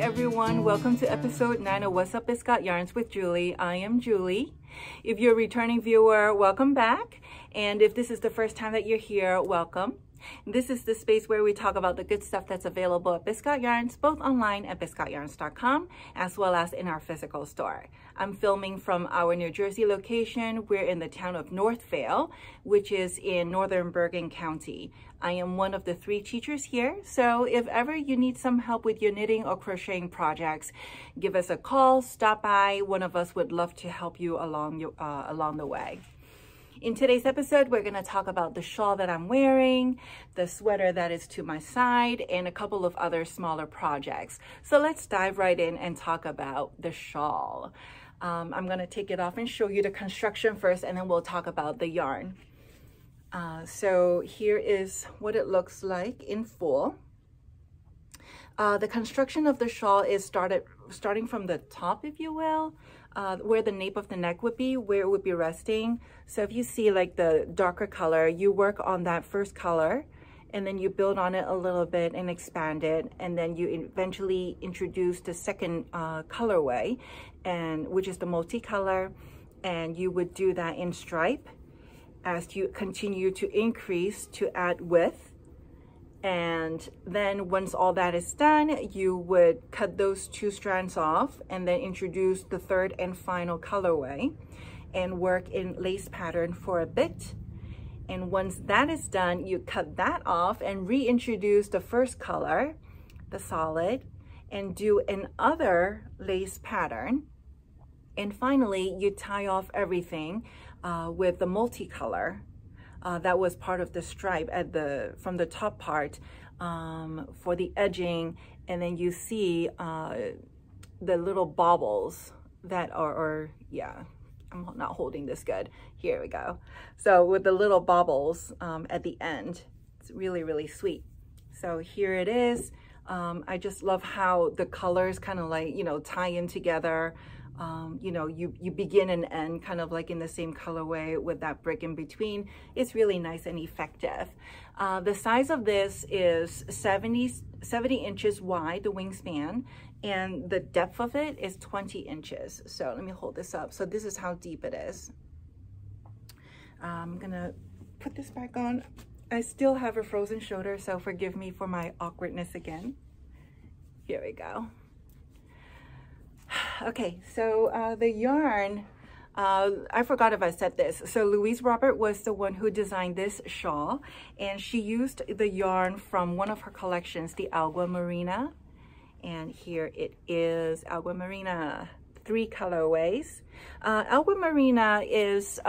everyone, welcome to episode 9 of What's Up Biscotte Yarns with Julie. I am Julie. If you're a returning viewer, welcome back. And if this is the first time that you're here, welcome. This is the space where we talk about the good stuff that's available at Biscotte Yarns, both online at biscotteyarns.com, as well as in our physical store. I'm filming from our New Jersey location. We're in the town of Northvale, which is in northern Bergen County. I am one of the 3 teachers here, so if ever you need some help with your knitting or crocheting projects, give us a call, stop by. One of us would love to help you along the way. In today's episode, we're going to talk about the shawl that I'm wearing, the sweater that is to my side, and a couple of other smaller projects. So let's dive right in and talk about the shawl. I'm going to take it off and show you the construction first, and then we'll talk about the yarn. So here is what it looks like in full. The construction of the shawl is starting from the top, if you will, where the nape of the neck would be, where it would be resting. So if you see like the darker color, you work on that first color and then you build on it a little bit and expand it, and then you eventually introduce the second colorway, and which is the multicolor, and you would do that in stripe as you continue to increase to add width. And then once all that is done, you would cut those 2 strands off and then introduce the third and final colorway and work in lace pattern for a bit. And once that is done, you cut that off and reintroduce the first color, the solid, and do another lace pattern. And finally, you tie off everything with the multicolor. That was part of the stripe from the top part for the edging, and then you see the little baubles that are yeah, I'm not holding this good. Here we go. So with the little baubles at the end, it's really, really sweet. So here it is. I just love how the colors kind of like, you know, tie in together. You know, you begin and end kind of like in the same colorway with that brick in between. It's really nice and effective. The size of this is 70 inches wide, the wingspan, and the depth of it is 20 inches. So let me hold this up. So this is how deep it is. I'm gonna put this back on. I still have a frozen shoulder, so forgive me for my awkwardness again. Here we go. Okay, so the yarn, I forgot if I said this. So Louise Robert was the one who designed this shawl, and she used the yarn from one of her collections, the Agua Marina. And here it is, Agua Marina, 3 colorways. Agua Marina is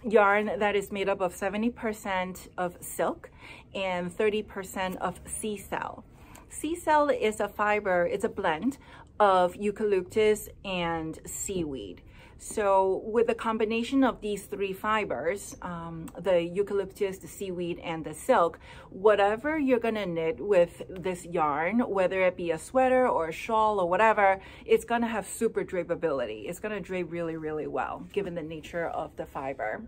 yarn that is made up of 70% of silk and 30% of sea shell. Sea shell is a fiber, it's a blend of eucalyptus and seaweed. So with the combination of these 3 fibers, the eucalyptus, the seaweed, and the silk, whatever you're gonna knit with this yarn, whether it be a sweater or a shawl or whatever, it's gonna have super drapeability. It's gonna drape really, really well, given the nature of the fiber.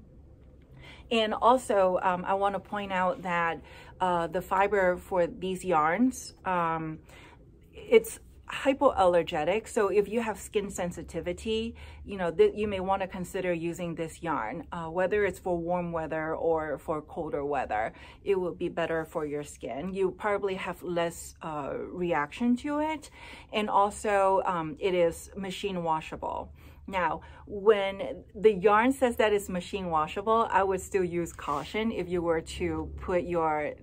And also, I wanna point out that the fiber for these yarns, it's hypoallergenic. So if you have skin sensitivity, you know, you may want to consider using this yarn, whether it's for warm weather or for colder weather. It will be better for your skin. You probably have less reaction to it. And also it is machine washable. Now, when the yarn says that it's machine washable, I would still use caution if you were to put your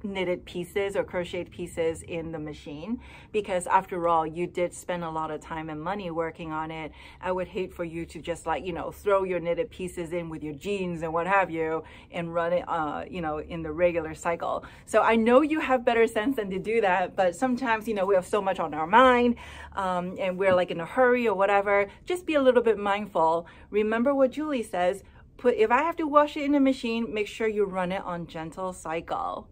knitted pieces or crocheted pieces in the machine, because after all, you did spend a lot of time and money working on it. I would hate for you to just, like, you know, throw your knitted pieces in with your jeans and what have you and run it you know, in the regular cycle. So I know you have better sense than to do that, but sometimes, you know, we have so much on our mind and we're like in a hurry or whatever. Just be a little bit mindful. Remember what Julie says, if I have to wash it in the machine, make sure you run it on gentle cycle.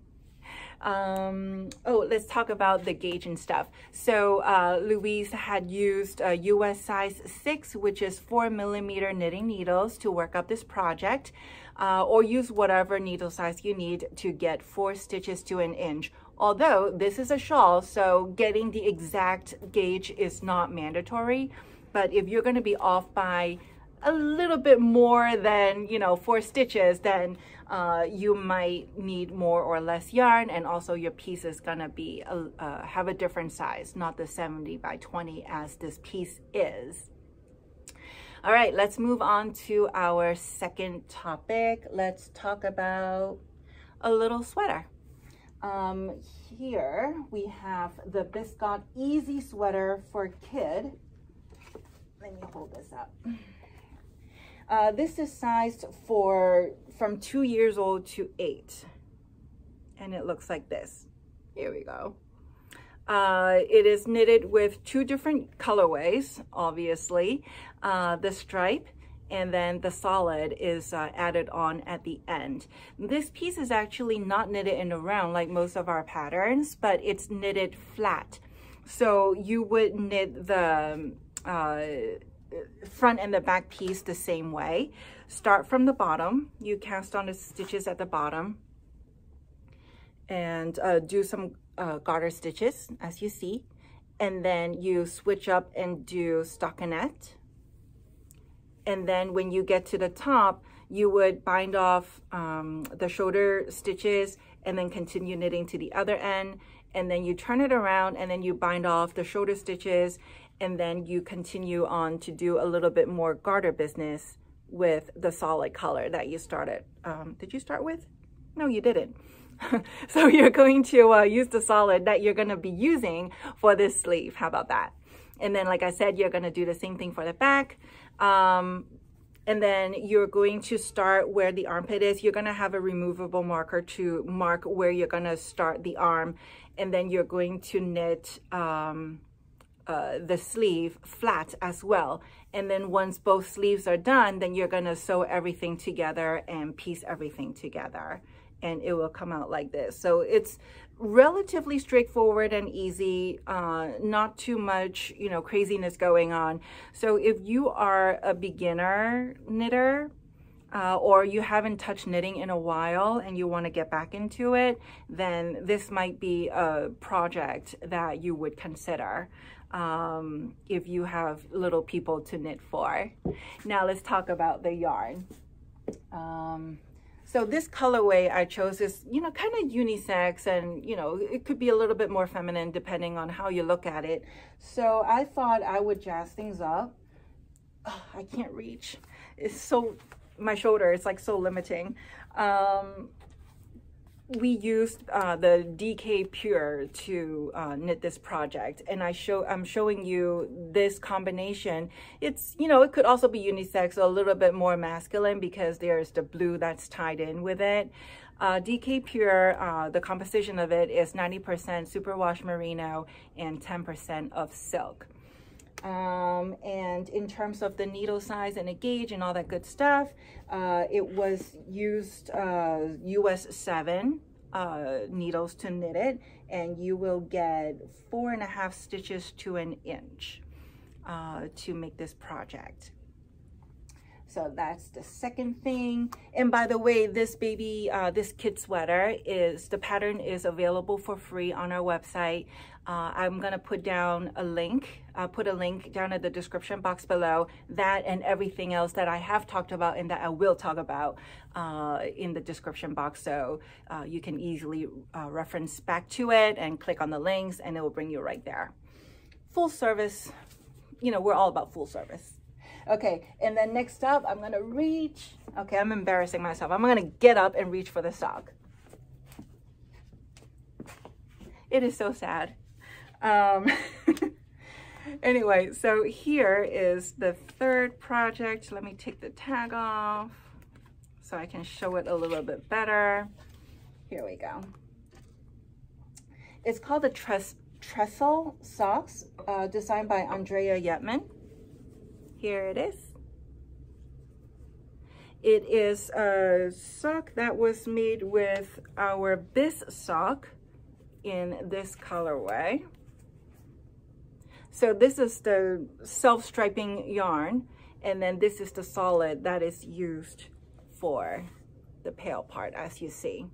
Oh, let's talk about the gauge and stuff. So Louise had used a US size 6, which is 4mm knitting needles to work up this project, or use whatever needle size you need to get 4 stitches to 1 inch Although this is a shawl, so getting the exact gauge is not mandatory. But if you're going to be off by a little bit more than, you know, 4 stitches, then you might need more or less yarn, and also your piece is going to be have a different size, not the 70 by 20 as this piece is. All right, let's move on to our second topic. Let's talk about a little sweater. Here we have the Biscotte Easy Sweater for Kid. Let me hold this up. This is sized from 2 years old to 8. And it looks like this. Here we go. It is knitted with 2 different colorways, obviously. The stripe and then the solid is added on at the end. This piece is actually not knitted in a round like most of our patterns, but it's knitted flat. So you would knit the front and the back piece the same way. Start from the bottom. You cast on the stitches at the bottom and do some garter stitches, as you see, and then you switch up and do stockinette. And then when you get to the top, you would bind off the shoulder stitches and then continue knitting to the other end. And then you turn it around and then you bind off the shoulder stitches, and then you continue on to do a little bit more garter business with the solid color that you started. Did you start with? No, you didn't. So you're going to use the solid that you're going to be using for this sleeve. How about that? And then, like I said, you're going to do the same thing for the back. And then you're going to start where the armpit is. You're going to have a removable marker to mark where you're going to start the arm. And then you're going to knit the sleeve flat as well. And then once both sleeves are done, then you're going to sew everything together and piece everything together. And it will come out like this. So it's relatively straightforward and easy, not too much, you know, craziness going on. So if you are a beginner knitter, or you haven't touched knitting in a while and you want to get back into it, then this might be a project that you would consider if you have little people to knit for. Now let's talk about the yarn. So this colorway I chose is, you know, kind of unisex, and, you know, it could be a little bit more feminine depending on how you look at it. So I thought I would jazz things up. Oh, I can't reach. It's so, my shoulder, it's like so limiting. We used the DK Pure to knit this project, and I'm showing you this combination. It's, you know, it could also be unisex, a little bit more masculine because there's the blue that's tied in with it. DK Pure, the composition of it is 90% superwash merino and 10% of silk. And in terms of the needle size and a gauge and all that good stuff, it was used US 7 needles to knit it, and you will get 4.5 stitches to 1 inch to make this project. So that's the second thing. And by the way, this baby, this kid sweater the pattern is available for free on our website. I'm gonna put down a link. I'll put a link down in the description box below, that and everything else that I have talked about and that I will talk about in the description box. So you can easily reference back to it and click on the links, and it will bring you right there. Full service, you know, we're all about full service. Okay, and then next up, I'm gonna reach. Okay, I'm embarrassing myself. I'm gonna get up and reach for the sock. It is so sad. Anyway, so here is the third project. Let me take the tag off so I can show it a little bit better. Here we go. It's called the Trestle Socks, designed by Andrea Yetman. Here it is. It is a sock that was made with our Biscotte in this colorway. So this is the self-striping yarn, and then this is the solid that is used for the pale part, as you see.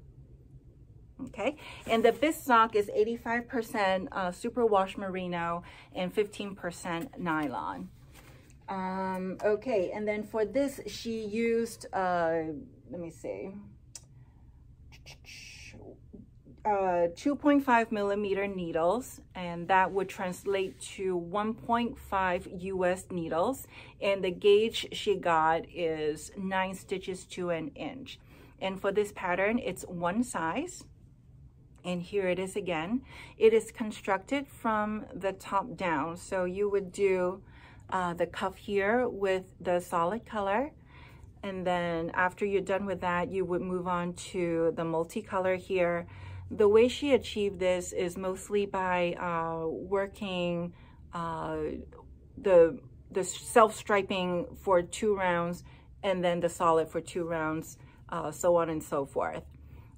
Okay. okay? And the Biscotte is 85% superwash merino and 15% nylon. Okay, and then for this, she used, let me see, 2.5 millimeter needles, and that would translate to 1.5 US needles, and the gauge she got is 9 stitches to an inch. And for this pattern, it's one size, and here it is again. It is constructed from the top down, so you would do the cuff here with the solid color, and then after you're done with that, you would move on to the multicolor here. The way she achieved this is mostly by working the self-striping for 2 rounds and then the solid for 2 rounds, so on and so forth.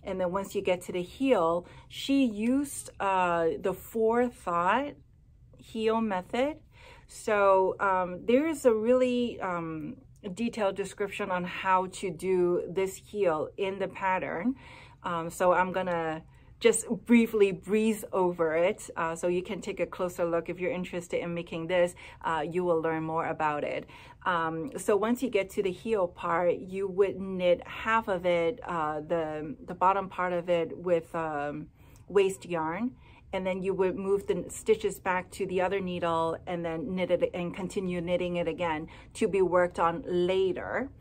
And then once you get to the heel, she used the forethought heel method. So there is a really detailed description on how to do this heel in the pattern. So I'm gonna just briefly breeze over it so you can take a closer look. If you're interested in making this, you will learn more about it. So once you get to the heel part, you would knit half of it, the bottom part of it with waste yarn, and then you would move the stitches back to the other needle and then knit it and continue knitting it again to be worked on later.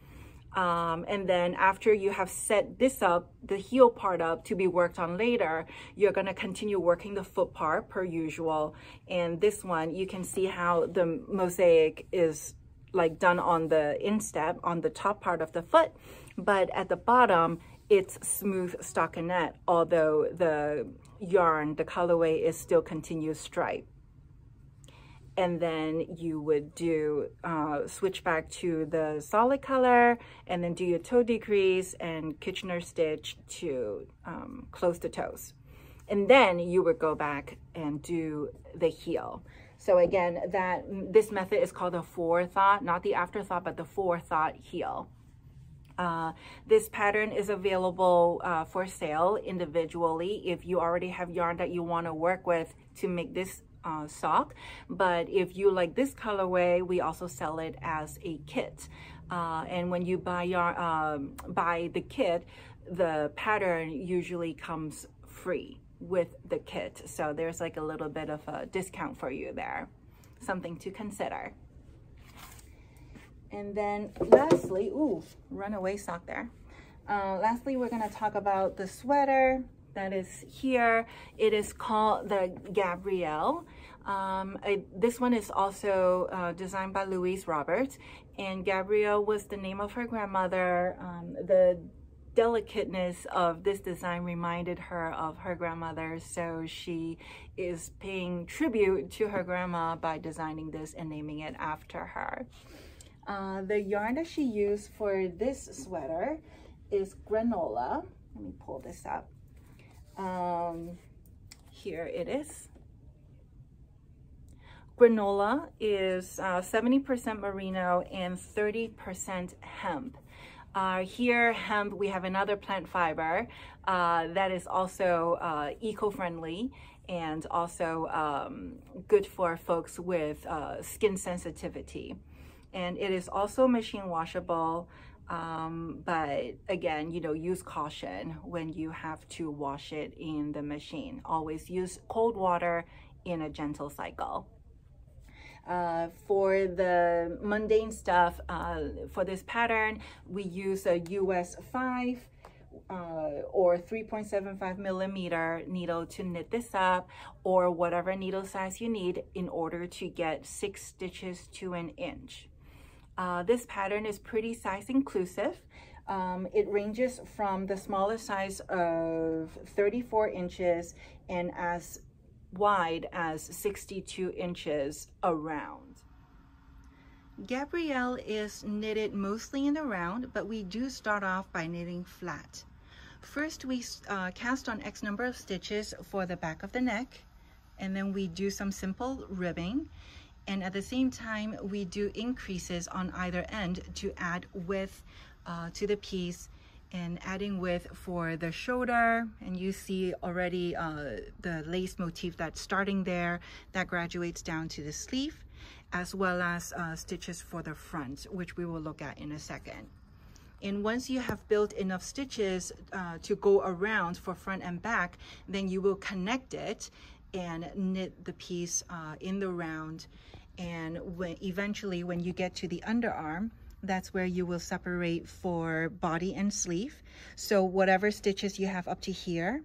And then after you have set this up, the heel part up to be worked on later, you're going to continue working the foot part per usual. And this one, you can see how the mosaic is like done on the instep on the top part of the foot, but at the bottom it's smooth stockinette, although the yarn, the colorway is still continuous stripe. And then you would do switch back to the solid color and then do your toe decrease and Kitchener stitch to close the toes. And then you would go back and do the heel. So again, this method is called a forethought, not the afterthought, but the forethought heel. This pattern is available for sale individually if you already have yarn that you want to work with to make this sock. But if you like this colorway, we also sell it as a kit. And when you buy the kit, the pattern usually comes free with the kit. So there's like a little bit of a discount for you there. Something to consider. And then lastly, ooh, runaway sock there. Lastly, we're going to talk about the sweater that is here. It is called the Gabrielle. This one is also designed by Louise Roberts, and Gabrielle was the name of her grandmother. The delicateness of this design reminded her of her grandmother, so she is paying tribute to her grandma by designing this and naming it after her. The yarn that she used for this sweater is granola. Let me pull this up. Here it is. Granola is 70% merino and 30% hemp. Here, hemp, we have another plant fiber that is also eco-friendly and also good for folks with skin sensitivity. And it is also machine washable, but again, you know, use caution when you have to wash it in the machine. Always use cold water in a gentle cycle. For the mundane stuff, for this pattern, we use a US 5 or 3.75 millimeter needle to knit this up, or whatever needle size you need in order to get 6 stitches to an inch. This pattern is pretty size inclusive. It ranges from the smallest size of 34 inches and as wide as 62 inches around. Gabrielle is knitted mostly in the round, but we do start off by knitting flat. First, we cast on X number of stitches for the back of the neck, and then we do some simple ribbing. And at the same time, we do increases on either end to add width to the piece and adding width for the shoulder, and you see already the lace motif that's starting there that graduates down to the sleeve, as well as stitches for the front, which we will look at in a second. And once you have built enough stitches to go around for front and back, then you will connect it and knit the piece in the round. And eventually when you get to the underarm, that's where you will separate for body and sleeve. So whatever stitches you have up to here,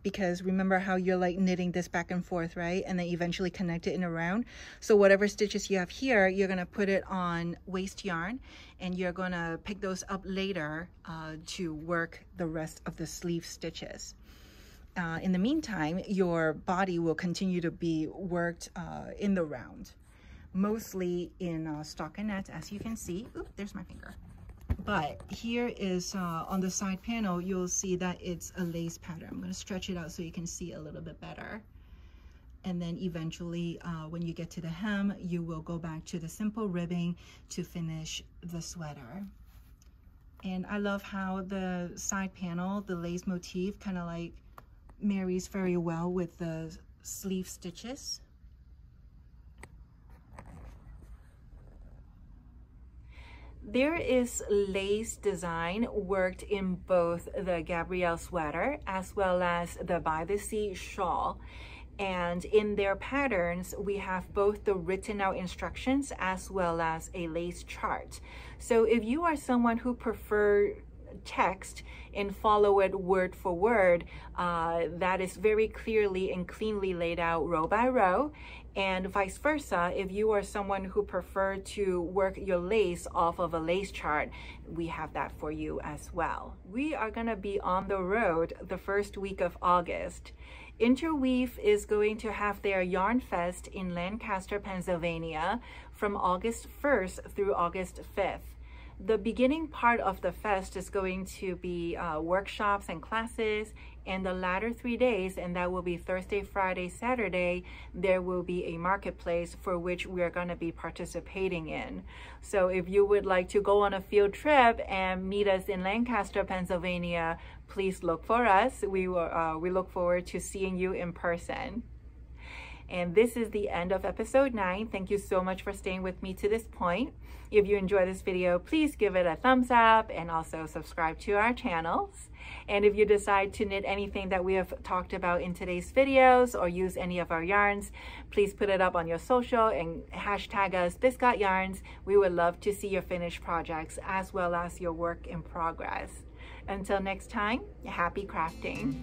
because remember how you're like knitting this back and forth, right? And then eventually connect it in a round. So whatever stitches you have here, you're gonna put it on waste yarn, and you're gonna pick those up later to work the rest of the sleeve stitches. In the meantime, your body will continue to be worked in the round, mostly in stockinette, as you can see. Oop, there's my finger. But here is on the side panel, you'll see that it's a lace pattern. I'm going to stretch it out so you can see a little bit better. And then eventually when you get to the hem, you will go back to the simple ribbing to finish the sweater. And I love how the side panel, the lace motif, kind of like marries very well with the sleeve stitches. There is lace design worked in both the Gabrielle sweater as well as the By the Sea shawl. And in their patterns, we have both the written out instructions as well as a lace chart. So if you are someone who prefers text and follow it word for word, that is very clearly and cleanly laid out row by row. And vice versa, if you are someone who prefer to work your lace off of a lace chart, we have that for you as well. We are gonna be on the road the first week of August. Interweave is going to have their Yarn Fest in Lancaster, Pennsylvania from August 1st through August 5th. The beginning part of the fest is going to be workshops and classes, and the latter 3 days, and that will be Thursday, Friday, Saturday, there will be a marketplace for which we are going to be participating in. So if you would like to go on a field trip and meet us in Lancaster, Pennsylvania, please look for us. We look forward to seeing you in person. And this is the end of episode 9. Thank you so much for staying with me to this point. If you enjoyed this video, please give it a thumbs up and also subscribe to our channels. And if you decide to knit anything that we have talked about in today's videos or use any of our yarns, please put it up on your social and hashtag us Biscotte Yarns. We would love to see your finished projects as well as your work in progress. Until next time, happy crafting.